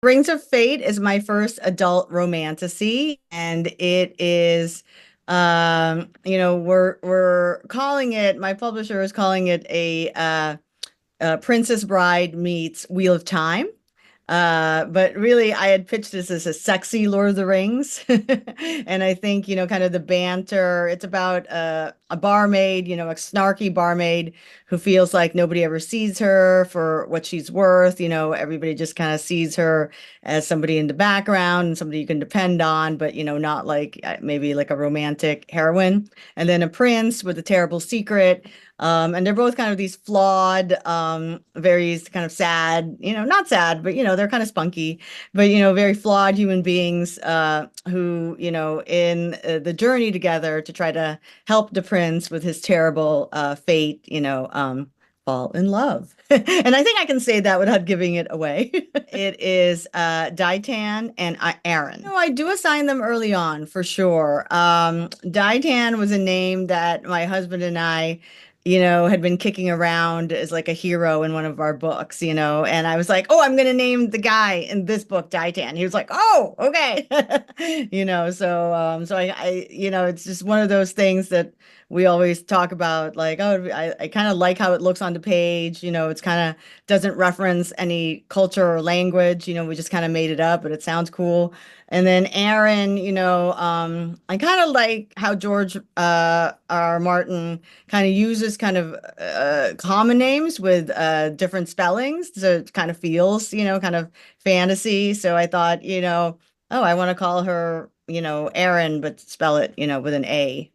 Rings of Fate is my first adult romantasy, and it is, we're calling it. My publisher is calling it a Princess Bride meets Wheel of Time. But really, I had pitched this as a sexy Lord of the Rings. And I think, kind of the banter, it's about a barmaid, a snarky barmaid who feels like nobody ever sees her for what she's worth. Everybody just kind of sees her as somebody in the background and somebody you can depend on, but, not like maybe like a romantic heroine. And then a prince with a terrible secret. And they're both kind of these flawed, very kind of sad, not sad, but they're kind of spunky, but very flawed human beings who, in the journey together to try to help the prince with his terrible fate, fall in love. And I think I can say that without giving it away. It is Ditan and Aaron. No, I do assign them early on for sure. Ditan was a name that my husband and I had been kicking around as like a hero in one of our books, and I was like, oh, I'm going to name the guy in this book Ditan. He was like, oh, okay. So it's just one of those things that we always talk about, like, oh, I kind of like how it looks on the page. It's kind of doesn't reference any culture or language. We just kind of made it up, but it sounds cool. And then Aaron, I kind of like how George R. Martin kind of uses kind of common names with different spellings. So it kind of feels, kind of fantasy. So I thought, oh, I want to call her, Erin, but spell it, with an A.